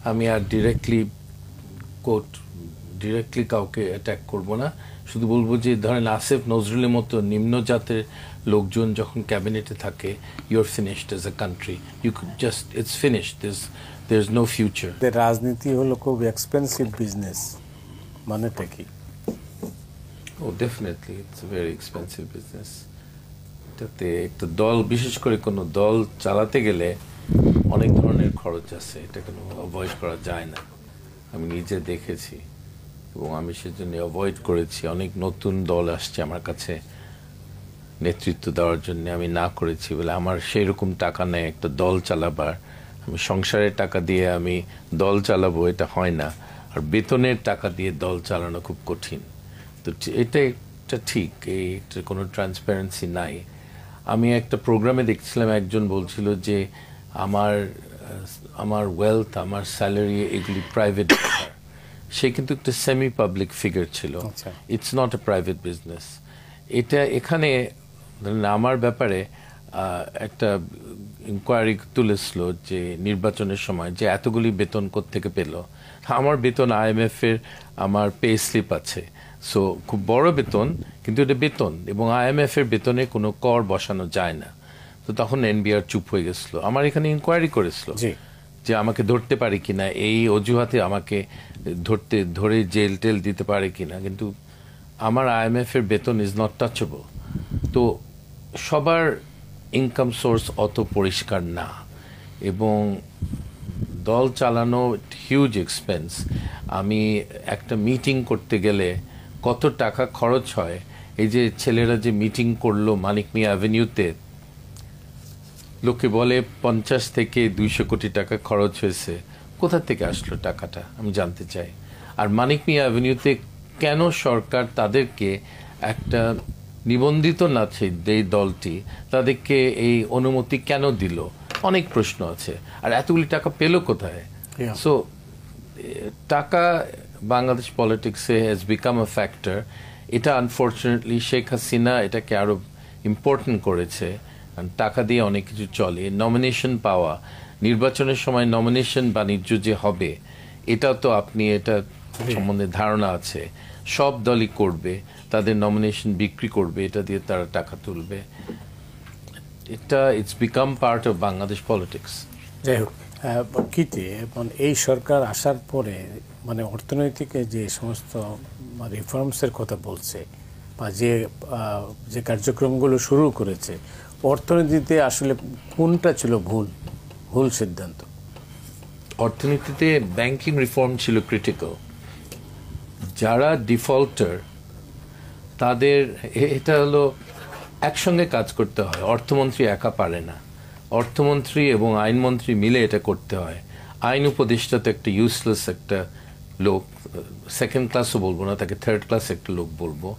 আমি আর ডিরেক্টলি কাউকে অ্যাটাক করব না, শুধু বলবো যে ধরেন আসিফ নজরুলের মতো নিম্ন জাতের লোকজন যখন ক্যাবিনেটে থাকে, your finished as a country, you just it's finished, there is no future. রাজনীতি হলো খুব এক্সপেন্সিভ বিজনেস, মানেটা কি? Oh definitely it's a very expensive business. এটাতে একটা দল, বিশেষ করে কোনো দল চালাতে গেলে অনেক ধরনের খরচ আছে, এটা কোনো অ্যাভয়েড করা যায় না। আমি নিজে দেখেছি এবং আমি সেজন্য অ্যাভয়েড করেছি। অনেক নতুন দল আসছে আমার কাছে নেতৃত্ব দেওয়ার জন্য, আমি না করেছি বলে আমার সেই রকম টাকা নেই একটা দল চালাবার। আমি সংসারের টাকা দিয়ে আমি দল চালাবো, এটা হয় না। আর বেতনের টাকা দিয়ে দল চালানো খুব কঠিন। তো এটা ঠিক, এইটার কোনো ট্রান্সপারেন্সি নাই। আমি একটা প্রোগ্রামে দেখছিলাম, একজন বলছিল যে আমার ওয়েলথ, আমার স্যালারি, এগুলি প্রাইভেট ব্যাপার। সে কিন্তু একটা সেমি পাবলিক ফিগার ছিল, it's not a private business. এটা এখানে আমার ব্যাপারে একটা ইনকোয়ারি তুলেছিল যে নির্বাচনের সময় যে এতগুলি বেতন কোত্থেকে পেল। আমার বেতন IMF এর আমার পে স্লিপ আছে, সো খুব বড় বেতন, কিন্তু এটা বেতন এবং IMF এর বেতনে কোনো কর বসানো যায় না। তো তখন NBR চুপ হয়ে গেছিল। আমার এখানে ইনকোয়ারি করেছিল যে আমাকে ধরতে পারে কিনা, এই অজুহাতে আমাকে ধরে জেল টেল দিতে পারে কিনা, কিন্তু আমার IMF এর বেতন ইজ নট টাচেবল। তো সবার ইনকাম সোর্স অত পরিষ্কার না এবং দল চালানো হিউজ এক্সপেন্স। আমি একটা মিটিং করতে গেলে কত টাকা খরচ হয়। এই যে ছেলেরা যে মিটিং করলো মানিক মিয়া অ্যাভিনিউতে, লোকে বলে 50 থেকে 200 কোটি টাকা খরচ হয়েছে। কোথা থেকে আসলো টাকাটা আমি জানতে চাই। আর মানিক মিয়া অ্যাভিনিউতে কেন সরকার তাদেরকে একটা নিবন্ধিত না এই দলটি তাদেরকে এই অনুমতি কেন দিল, অনেক প্রশ্ন আছে। আর এতগুলি টাকা পেল কোথায়? সো টাকা বাংলাদেশ পলিটিক্সে হ্যাজ বিকাম আ ফ্যাক্টর। এটা আনফর্চুনেটলি শেখ হাসিনা এটাকে আরো ইম্পর্টেন্ট করেছে। টাকা দিয়ে অনেক কিছু চলে। নমিনেশন পাওয়া, নির্বাচনের সময় নমিনেশন বাণিজ্য যে হবে, এটা তো আপনি এটা সম্বন্ধে ধারণা আছে। সব দলই করবে, তাদের নমিনেশন বিক্রি করবে, এটা দিয়ে তারা টাকা তুলবে। এটা it's become part of Bangladesh politics. যাই হোক, কিতে এই সরকার আসার পরে মানে অর্থনৈতিক যে সমস্ত রিফর্মসের কথা বলছে বা যে কার্যক্রমগুলো শুরু করেছে, অর্থনীতিতে আসলে কোনটা ছিল ভুল সিদ্ধান্ত? অর্থনীতিতে ব্যাংকিং রিফর্ম ছিল ক্রিটিক্যাল। যারা ডিফল্টার তাদের, এটা হলো একসঙ্গে কাজ করতে হয়, অর্থমন্ত্রী একা পারে না। অর্থমন্ত্রী এবং আইনমন্ত্রী মিলে এটা করতে হয়। আইন উপদেষ্টা তো একটা ইউজলেস একটা লোক, সেকেন্ড ক্লাসও বলবো না, তাকে থার্ড ক্লাস একটা লোক বলবো।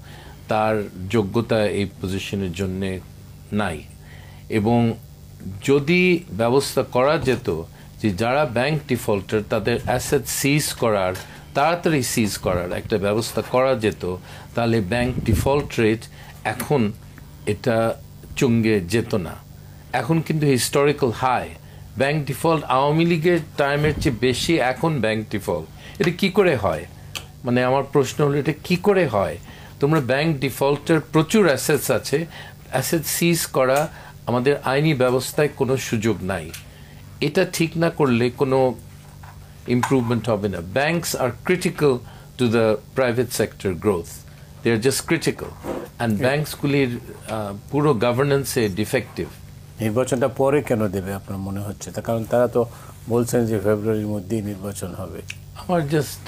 তার যোগ্যতা এই পজিশনের জন্য নাই। এবং যদি ব্যবস্থা করা যেত যে যারা ব্যাংক ডিফল্টার তাদের অ্যাসেট সিজ করার, তাড়াতাড়ি সিজ করার একটা ব্যবস্থা করা যেত, তাহলে ব্যাংক ডিফল্ট রেট এখন এটা চুঙ্গে যেত না। এখন কিন্তু historical high bank default. Awami লীগের টাইমের চেয়ে বেশি এখন ব্যাংক ডিফল্ট। এটা কি করে হয়? মানে আমার প্রশ্ন হলো এটা কি করে হয়? তোমরা ব্যাংক ডিফল্টের প্রচুর অ্যাসেটস আছে, অ্যাসেট সিজ করা আমাদের আইনি ব্যবস্থায় কোনো সুযোগ নাই। এটা ঠিক না করলে কোনো ইমপ্রুভমেন্ট হবে না। Banks are critical to the private sector growth, they are just critical. And ব্যাংকসগুলির পুরো গভর্নেন্সে ডিফেক্টিভ। নির্বাচনটা পরে কেন দেবে আপনার মনে হচ্ছে? তার কারণ তারা তো বলছেন যে ফেব্রুয়ারির মধ্যেই নির্বাচন হবে। আমার জাস্ট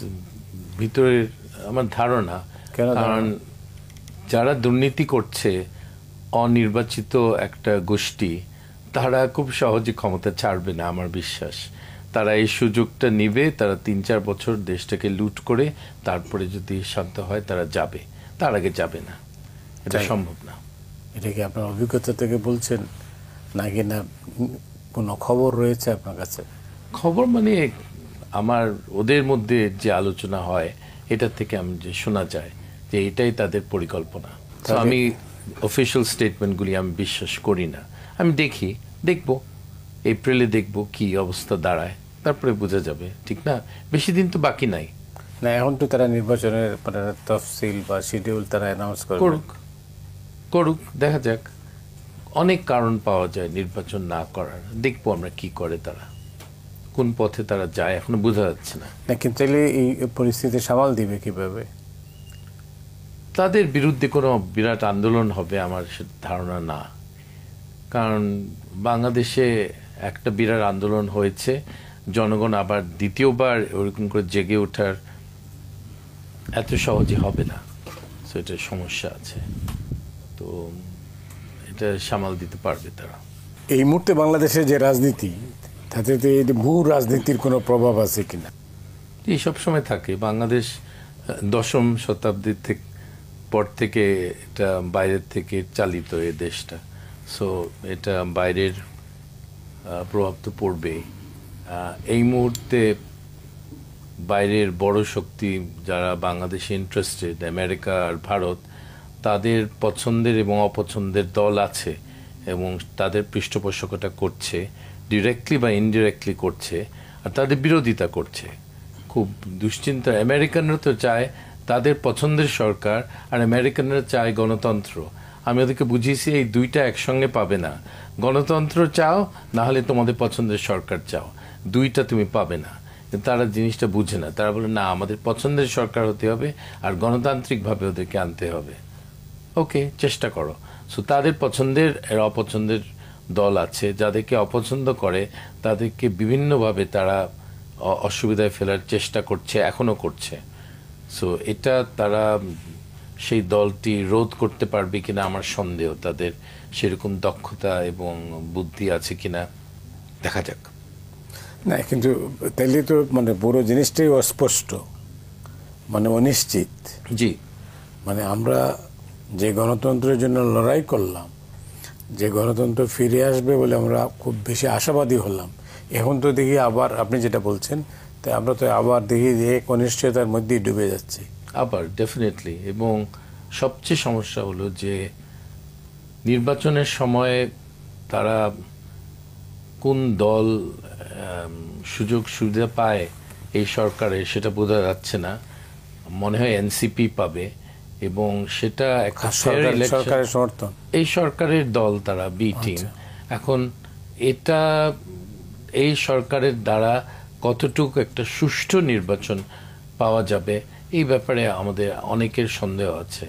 ভিতরের আমার ধারণা, কারণ যারা দুর্নীতি করছে, অনির্বাচিত একটা গোষ্ঠী, তারা খুব সহজে ক্ষমতা ছাড়বে না আমার বিশ্বাস। তারা এই সুযোগটা নিবে, তারা 3-4 বছর দেশটাকে লুট করে তারপরে যদি শান্ত হয় তারা যাবে, তার আগে যাবে না। এটা সম্ভব না। এটা কি আপনার অভিজ্ঞতা থেকে বলছেন নাকি না কোনো খবর রয়েছে আপনার কাছে? খবর মানে আমার ওদের মধ্যে যে আলোচনা হয় এটা থেকে আমি যে শোনা যায় যে এটাই তাদের পরিকল্পনা। আমি অফিশিয়াল স্টেটমেন্টগুলি আমি বিশ্বাস করি না। আমি দেখবো এপ্রিলে দেখবো কি অবস্থা দাঁড়ায়। তারপরে বোঝা যাবে, ঠিক না? বেশি দিন তো বাকি নাই। না, এখন তো তারা নির্বাচনের মানে তফসিল বা শিডিউল তারা অ্যানাউন্স করুক, করুক, দেখা যাক। অনেক কারণ পাওয়া যায় নির্বাচন না করার। দেখবো আমরা কি করে তারা, কোন পথে তারা যায়, এখনো বোঝা যাচ্ছে না। কিন্তু তাহলে এই পরিস্থিতি সামাল দিবে কিভাবে? তাদের বিরুদ্ধে কোনো বিরাট আন্দোলন হবে আমার ধারণা না, কারণ বাংলাদেশে একটা বিরাট আন্দোলন হয়েছে, জনগণ আবার দ্বিতীয়বার ওরকম করে জেগে ওঠার এত সহজে হবে না। তো এটার সমস্যা আছে, তো এটা সামাল দিতে পারবে তারা। এই মুহূর্তে বাংলাদেশের যে রাজনীতি, তাতে এই ভূ রাজনীতির কোনো প্রভাব আছে কিনা? এই সব সময় থাকে। বাংলাদেশ দশম শতাব্দীর থেকে পর থেকে এটা বাইরের থেকে চালিত এই দেশটা, সো এটা বাইরের প্রভাব তো পড়বেই। এই মুহূর্তে বাইরের বড় শক্তি যারা বাংলাদেশে ইন্টারেস্টেড, আমেরিকা আর ভারত, তাদের পছন্দের এবং অপছন্দের দল আছে এবং তাদের পৃষ্ঠপোষকতা করছে, ডিরেক্টলি বা ইনডিরেক্টলি করছে, আর তাদের বিরোধিতা করছে। খুব দুশ্চিন্তা। আমেরিকানরা তো চায় তাদের পছন্দের সরকার, আর আমেরিকানরা চায় গণতন্ত্র। আমি ওদেরকে বুঝিয়েছি এই দুইটা একসঙ্গে পাবে না। গণতন্ত্র চাও, না হলে তোমাদের পছন্দের সরকার চাও, দুইটা তুমি পাবে না। তারা জিনিসটা বুঝে না। তারা বলে না, আমাদের পছন্দের সরকার হতে হবে আর গণতান্ত্রিকভাবে ওদেরকে আনতে হবে। ওকে, চেষ্টা করো। সো তাদের পছন্দের এর অপছন্দের দল আছে, যাদেরকে অপছন্দ করে তাদেরকে বিভিন্নভাবে তারা অসুবিধায় ফেলার চেষ্টা করছে, এখনো করছে। সো এটা তারা সেই দলটি রোধ করতে পারবে কিনা আমার সন্দেহ। তাদের সেরকম দক্ষতা এবং বুদ্ধি আছে কিনা, দেখা যাক। না, কিন্তু তাইলে তো মানে বড় জিনিসটাই অস্পষ্ট, মানে অনিশ্চিত। জি, মানে আমরা যে গণতন্ত্রের জন্য লড়াই করলাম, যে গণতন্ত্র ফিরে আসবে বলে আমরা খুব বেশি আশাবাদী হলাম, এখন তো দেখি আবার আপনি যেটা বলছেন, তাই আমরা তো আবার দেখি যে এক অনিশ্চয়তার মধ্যেই ডুবে যাচ্ছি আবার ডেফিনেটলি। এবং সবচেয়ে সমস্যা হলো যে নির্বাচনের সময় তারা কোন দল সুযোগ সুবিধা পায় এই সরকারে সেটা বোঝা যাচ্ছে না। মনে হয় এনসিপি পাবে, এবং সেটা একটা সরকারের সমর্থন, এই সরকারের দল, তারা বি টিম। এখন এটা এই সরকারের দ্বারা কতটুকু একটা সুষ্ঠু নির্বাচন পাওয়া যাবে, এই ব্যাপারে আমাদের অনেকের সন্দেহ আছে।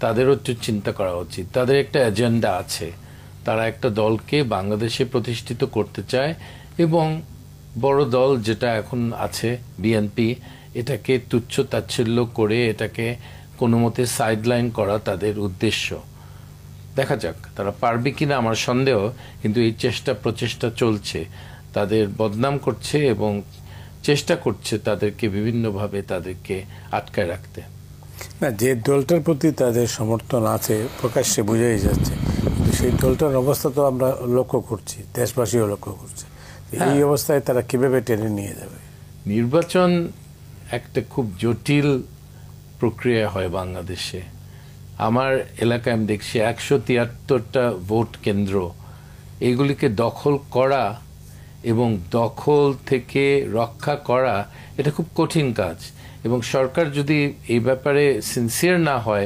তাদেরও একটু চিন্তা করা উচিত। তাদের একটা এজেন্ডা আছে, তারা একটা দলকে বাংলাদেশে প্রতিষ্ঠিত করতে চায়, এবং বড় দল যেটা এখন আছে বিএনপি, এটাকে তুচ্ছ তাচ্ছিল্য করে এটাকে কোনো মতে সাইডলাইন করা তাদের উদ্দেশ্য। দেখা যাক তারা পারবে কিনা, আমার সন্দেহ। কিন্তু এই প্রচেষ্টা চলছে, তাদের বদনাম করছে এবং চেষ্টা করছে তাদেরকে বিভিন্নভাবে তাদেরকে আটকায় রাখতে। না, যে দলটার প্রতি তাদের সমর্থন আছে প্রকাশ্যে বোঝাই যাচ্ছে, কিন্তু সেই দলটার অবস্থা তো আমরা লক্ষ্য করছি, দেশবাসীও লক্ষ্য করছে। এই অবস্থায় তারা কিভাবে টেনে নিয়ে যাবে? নির্বাচন একটা খুব জটিল প্রক্রিয়া হয় বাংলাদেশে। আমার এলাকায় আমি দেখছি 173টা ভোট কেন্দ্র, এগুলিকে দখল করা এবং দখল থেকে রক্ষা করা, এটা খুব কঠিন কাজ। এবং সরকার যদি এই ব্যাপারে সিনসিয়ার না হয়,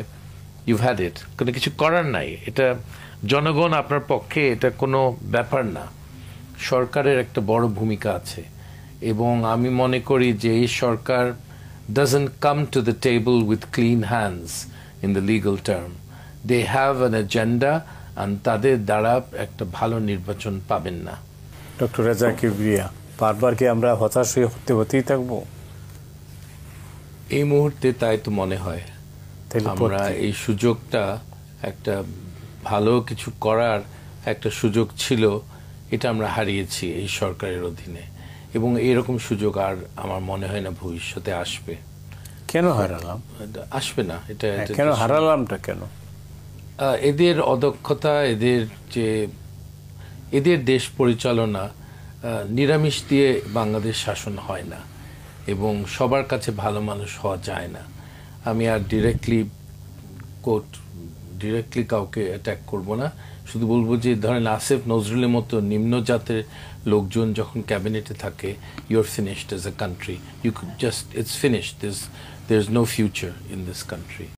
ইউ হ্যাড ইট, কোনো কিছু করার নাই। এটা জনগণ আপনার পক্ষে, এটা কোনো ব্যাপার না। সরকারের একটা বড় ভূমিকা আছে, এবং আমি মনে করি যে এই সরকার doesn't come to the table with clean hands in the legal term. They have an agenda, and তাদের দ্বারা একটা ভালো নির্বাচন পাবেন না। ডক্টর রেজা কিবরিয়া, বারবার কি আমরা হতাশ হতেই থাকবো? এই মুহূর্তে তাই তো মনে হয়। আমরা এই সুযোগটা, একটা ভালো কিছু করার একটা সুযোগ ছিল, এটা আমরা হারিয়েছি এই সরকারের অধীনে, এবং এরকম সুযোগ আর আমার মনে হয় না ভবিষ্যতে আসবে। কেন হারালাম? আসবে না। এটা কেন হারালামটা কেন? এদের অদক্ষতা, এদের দেশ পরিচালনা, নিরামিষ দিয়ে বাংলাদেশ শাসন হয় না, এবং সবার কাছে ভালো মানুষ হওয়া যায় না। আমি আর ডিরেক্টলি কাউকে অ্যাটাক করব না, শুধু বলবো যে ধরেন আসিফ নজরুলের মতো নিম্ন জাতের লোকজন যখন ক্যাবিনেটে থাকে, your finished as a country, you just it's finished, there is no future in this country.